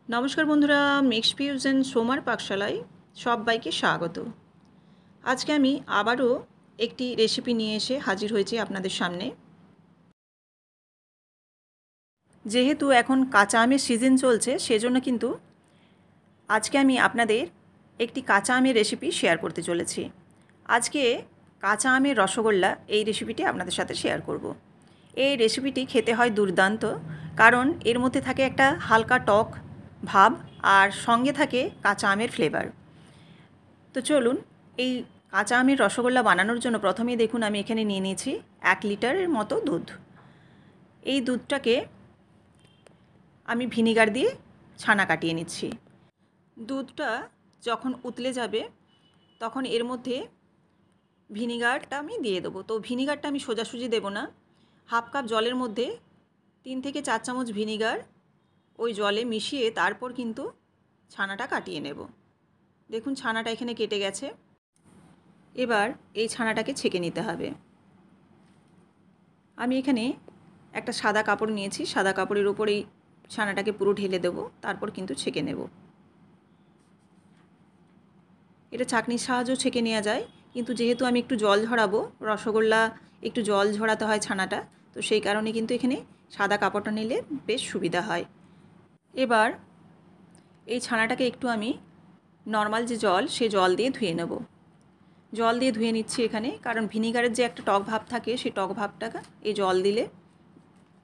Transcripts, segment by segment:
নমস্কার বন্ধুরা, mixed fusion সোমার পাকশালায় সবাইকে স্বাগত। আজকে আমি আবারও একটি রেসিপি নিয়ে এসে হাজির হয়েছি আপনাদের সামনে। যেহেতু এখন কাঁচা আমের সিজন চলছে, সেজন্য কিন্তু আজকে আমি আপনাদের একটি কাঁচা আমের রেসিপি শেয়ার করতে চলেছি। আজকে কাঁচা আমের রসগোল্লা এই রেসিপিটি আপনাদের সাথে শেয়ার করব। এই রেসিপিটি খেতে হয় দুর্দান্ত, কারণ এর মধ্যে থাকে একটা হালকা টক ভাব আর সঙ্গে থাকে কাঁচা আমের ফ্লেভার। তো চলুন, এই কাঁচা আমের রসগোল্লা বানানোর জন্য প্রথমেই দেখুন আমি এখানে নিয়ে নিয়েছি 1 লিটারের মতো দুধ। এই দুধটাকে আমি ভিনিগার দিয়ে ছানা কাটিয়ে নিচ্ছি। দুধটা যখন উতলে যাবে তখন এর মধ্যে ভিনিগারটা আমি দিয়ে দেবো। তো ভিনিগারটা আমি সোজাসুজি দেবো না, হাফ কাপ জলের মধ্যে 3 থেকে 4 চামচ ভিনিগার ওই জলে মিশিয়ে তারপর কিন্তু ছানাটা কাটিয়ে নেব। দেখুন ছানাটা এখানে কেটে গেছে। এবার এই ছানাটাকে ছেঁকে নিতে হবে। আমি এখানে একটা সাদা কাপড় নিয়েছি, সাদা কাপড়ের উপর এই ছানাটাকে পুরো ঢেলে দেবো, তারপর কিন্তু ছেঁকে নেব। এটা ছাঁকনির সাহায্যেও ছেঁকে নেওয়া যায়, কিন্তু যেহেতু আমি একটু জল ঝরাবো, রসগোল্লা একটু জল ঝরাতে হয় ছানাটা, তো সেই কারণে কিন্তু এখানে সাদা কাপড়টা নিলে বেশ সুবিধা হয়। এবার এই ছানাটাকে একটু আমি নর্মাল যে জল, সে জল দিয়ে ধুয়ে নেব। জল দিয়ে ধুয়ে নিচ্ছি এখানে, কারণ ভিনিগারের যে একটা টক ভাব থাকে, সেই টক ভাবটা এই জল দিলে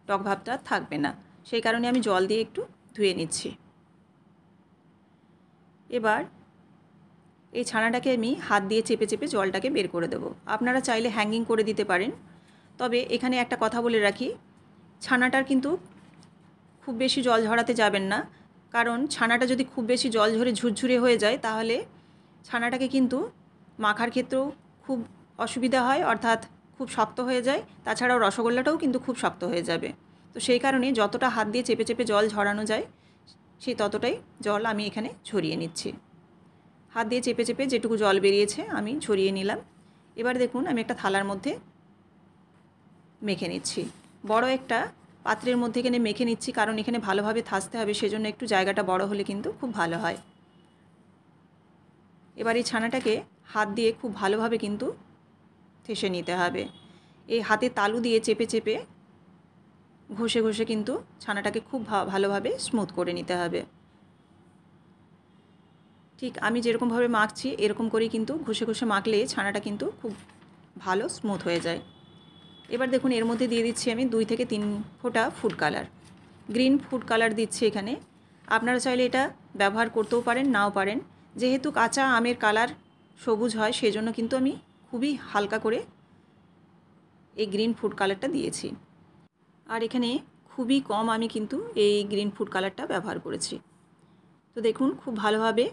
টক ভাবটা থাকবে না, সেই কারণে আমি জল দিয়ে একটু ধুয়ে নিচ্ছি। এবার এই ছানাটাকে আমি হাত দিয়ে চেপে চেপে জলটাকে বের করে দেবো। আপনারা চাইলে হ্যাঙ্গিং করে দিতে পারেন, তবে এখানে একটা কথা বলে রাখি, ছানাটার কিন্তু খুব বেশি জল ঝরাতে যাবেন না, কারণ ছানাটা যদি খুব বেশি জল ঝরে ঝুরঝুরে হয়ে যায় তাহলে ছানাটাকে কিন্তু মাখার ক্ষেত্রেও খুব অসুবিধা হয়, অর্থাৎ খুব শক্ত হয়ে যায়। তাছাড়াও রসগোল্লাটাও কিন্তু খুব শক্ত হয়ে যাবে। তো সেই কারণে যতটা হাত দিয়ে চেপে চেপে জল ঝরানো যায় সেই ততটাই জল আমি এখানে ঝরিয়ে নিচ্ছি। হাত দিয়ে চেপে চেপে যেটুকু জল বেরিয়েছে আমি ঝরিয়ে নিলাম। এবার দেখুন আমি একটা থালার মধ্যে মেখে নিচ্ছি। বড় একটা পাত্রের মধ্যে এখানে মেখে নিচ্ছি, কারণ এখানে ভালোভাবে থাসতে হবে, সেজন্য একটু জায়গাটা বড় হলে কিন্তু খুব ভালো হয়। এবার এই ছানাটাকে হাত দিয়ে খুব ভালোভাবে কিন্তু ঠেসে নিতে হবে। এই হাতে তালু দিয়ে চেপে চেপে ঘষে ঘষে কিন্তু ছানাটাকে খুব ভালোভাবে স্মুথ করে নিতে হবে। ঠিক আমি যেরকমভাবে মাখছি এরকম করেই কিন্তু ঘষে ঘষে মাখলে ছানাটা কিন্তু খুব ভালো স্মুথ হয়ে যায়। এবার দেখুন এর মধ্যে দিয়ে দিচ্ছি আমি 2 থেকে 3 ফোঁটা food colour, green food colour দিচ্ছি এখানে। আপনারা চাইলে এটা ব্যবহার করতেও পারেন, নাও পারেন। যেহেতু কাঁচা আমের কালার সবুজ হয়, সেজন্য কিন্তু আমি খুবই হালকা করে এই গ্রিন ফুড কালারটা দিয়েছি। আর এখানে খুবই কম আমি কিন্তু এই গ্রিন ফুড কালারটা ব্যবহার করেছি। তো দেখুন খুব ভালোভাবে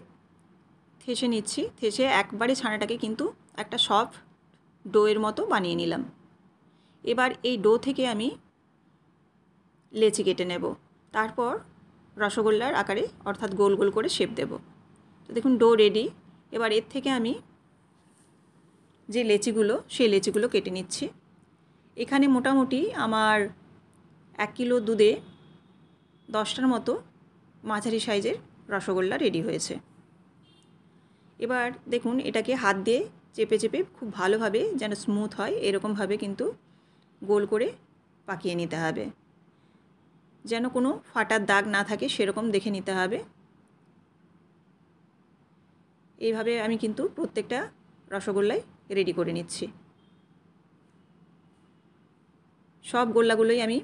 ঠেসে নিচ্ছি, ঠেসে একবারে ছানাটাকে কিন্তু একটা সফট ডোয়ের মতো বানিয়ে নিলাম। এবার এই ডো থেকে আমি লেচি কেটে নেব, তারপর রসগোল্লার আকারে অর্থাৎ গোল গোল করে শেপ দেব। তো দেখুন ডো রেডি। এবার এর থেকে আমি যে লেচিগুলো, সেই লেচিগুলো কেটে নিচ্ছি। এখানে মোটামুটি আমার 1 কিলো দুধে 10টার মতো মাঝারি সাইজের রসগোল্লা রেডি হয়েছে। এবার দেখুন এটাকে হাত দিয়ে চেপে চেপে খুব ভালোভাবে যেন স্মুথ হয় এরকমভাবে কিন্তু গোল করে পাকিয়ে নিতে হবে, যেন কোনো ফাটার দাগ না থাকে সেরকম দেখে নিতে হবে। এইভাবে আমি কিন্তু প্রত্যেকটা রসগোল্লাই রেডি করে নিচ্ছি। সব গোল্লাগুলোই আমি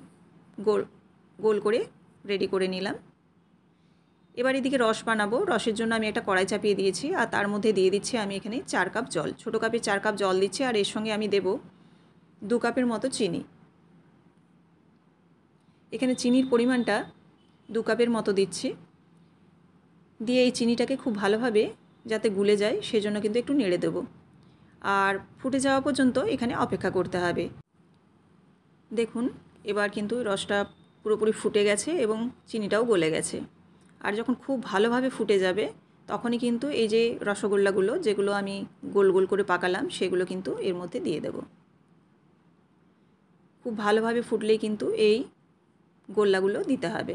গোল গোল করে রেডি করে নিলাম। এবার এদিকে রস বানাবো। রসের জন্য আমি একটা কড়াই চাপিয়ে দিয়েছি, আর তার মধ্যে দিয়ে দিচ্ছি আমি এখানে 4 কাপ জল। ছোটো কাপে 4 কাপ জল দিচ্ছি, আর এর সঙ্গে আমি দেব 2 কাপের মতো চিনি। এখানে চিনির পরিমাণটা 2 কাপের মতো দিচ্ছি। দিয়ে এই চিনিটাকে খুব ভালোভাবে যাতে গুলে যায় সেজন্য কিন্তু একটু নেড়ে দেবো, আর ফুটে যাওয়া পর্যন্ত এখানে অপেক্ষা করতে হবে। দেখুন এবার কিন্তু রসটা পুরোপুরি ফুটে গেছে এবং চিনিটাও গলে গেছে। আর যখন খুব ভালোভাবে ফুটে যাবে তখনই কিন্তু এই যে রসগোল্লাগুলো যেগুলো আমি গোল গোল করে পাকালাম সেগুলো কিন্তু এর মধ্যে দিয়ে দেব। খুব ভালোভাবে ফুটলেই কিন্তু এই গোল্লাগুলো দিতে হবে।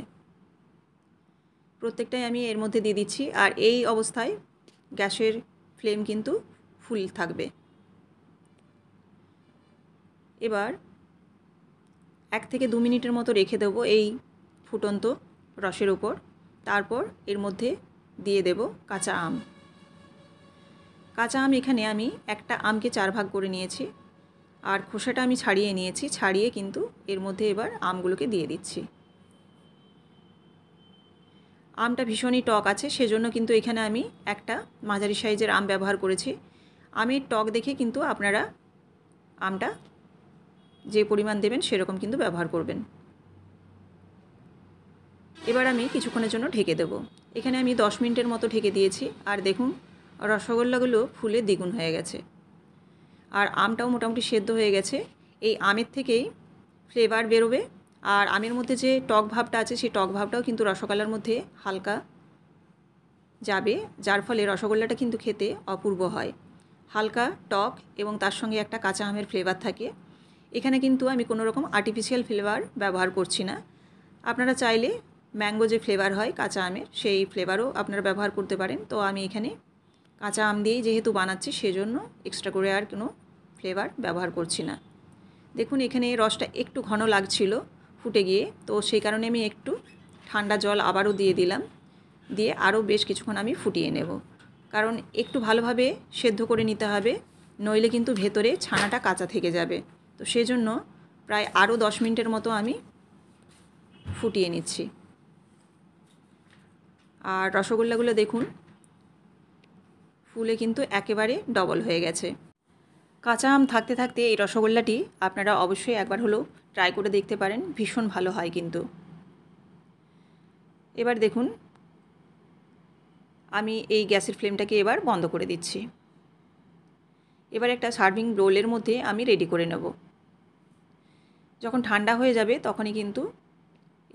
প্রত্যেকটাই আমি এর মধ্যে দিয়ে দিচ্ছি। আর এই অবস্থায় গ্যাসের ফ্লেম কিন্তু ফুল থাকবে। এবার 1 থেকে 2 মিনিটের মতো রেখে দেবো এই ফুটন্ত রসের উপর। তারপর এর মধ্যে দিয়ে দেব কাঁচা আম। কাঁচা আম এখানে আমি একটা আমকে 4 ভাগ করে নিয়েছি, আর খোসাটা আমি ছাড়িয়ে নিয়েছি। ছাড়িয়ে কিন্তু এর মধ্যে এবার আমগুলোকে দিয়ে দিচ্ছি। আমটা ভীষণই টক আছে, সেজন্য কিন্তু এখানে আমি একটা মাঝারি সাইজের আম ব্যবহার করেছি। আমের টক দেখে কিন্তু আপনারা আমটা যে পরিমাণ দেবেন সেরকম কিন্তু ব্যবহার করবেন। এবার আমি কিছুক্ষণের জন্য ঢেকে দেব। এখানে আমি 10 মিনিটের মতো ঢেকে দিয়েছি। আর দেখুন রসগোল্লাগুলো ফুলে দ্বিগুণ হয়ে গেছে, আর আমটাও মোটামুটি সেদ্ধ হয়ে গেছে। এই আমের থেকেই ফ্লেভার বেরোবে, আর আমের মধ্যে যে টক ভাবটা আছে সেই টক ভাবটাও কিন্তু রসগোল্লার মধ্যে হালকা যাবে, যার ফলে রসগোল্লাটা কিন্তু খেতে অপূর্ব হয়। হালকা টক এবং তার সঙ্গে একটা কাঁচা আমের ফ্লেভার থাকে। এখানে কিন্তু আমি কোনো রকম আর্টিফিশিয়াল ফ্লেভার ব্যবহার করছি না। আপনারা চাইলে ম্যাঙ্গো যে ফ্লেভার হয় কাঁচা আমের, সেই ফ্লেভারও আপনারা ব্যবহার করতে পারেন। তো আমি এখানে কাঁচা আম দিয়েই যেহেতু বানাচ্ছি, সেজন্য এক্সট্রা করে আর কোনো ফ্লেভার ব্যবহার করছি না। দেখুন এখানে রসটা একটু ঘন লাগছিল ফুটে গিয়ে, তো সেই কারণে আমি একটু ঠান্ডা জল আবারও দিয়ে দিলাম। দিয়ে আরও বেশ কিছুক্ষণ আমি ফুটিয়ে নেব, কারণ একটু ভালোভাবে সেদ্ধ করে নিতে হবে, নইলে কিন্তু ভেতরে ছানাটা কাঁচা থেকে যাবে। তো সেজন্য প্রায় আরও 10 মিনিটের মতো আমি ফুটিয়ে নিচ্ছি। আর রসগোল্লাগুলো দেখুন ফুলে কিন্তু একেবারে ডবল হয়ে গেছে। কাঁচা আম থাকতে থাকতে এই রসগোল্লাটি আপনারা অবশ্যই একবার হলেও ট্রাই করে দেখতে পারেন, ভীষণ ভালো হয় কিন্তু। এবার দেখুন আমি এই গ্যাসের ফ্লেমটাকে এবার বন্ধ করে দিচ্ছি। এবার একটা সার্ভিং বোলের মধ্যে আমি রেডি করে নেব। যখন ঠান্ডা হয়ে যাবে তখনই কিন্তু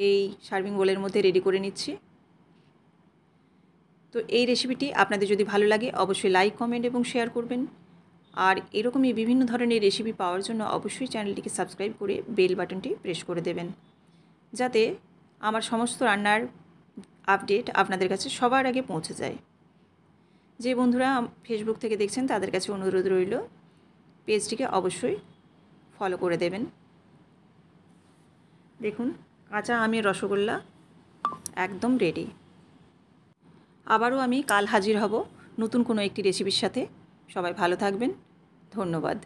এই সার্ভিং বোলের মধ্যে রেডি করে নিচ্ছি। তো এই রেসিপিটি আপনাদের যদি ভালো লাগে অবশ্যই লাইক, কমেন্ট এবং শেয়ার করবেন। আর এরকমই বিভিন্ন ধরনের রেসিপি পাওয়ার জন্য অবশ্যই চ্যানেলটিকে সাবস্ক্রাইব করে বেল বাটনটি প্রেস করে দেবেন, যাতে আমার সমস্ত রান্নার আপডেট আপনাদের কাছে সবার আগে পৌঁছে যায়। যে বন্ধুরা ফেসবুক থেকে দেখছেন তাদের কাছে অনুরোধ রইল পেজটিকে অবশ্যই ফলো করে দেবেন। দেখুন কাঁচা আমের রসগোল্লা একদম রেডি। আবারও আমি কাল হাজির হব নতুন কোনো একটি রেসিপির সাথে। সবাই ভালো থাকবেন, ধন্যবাদ।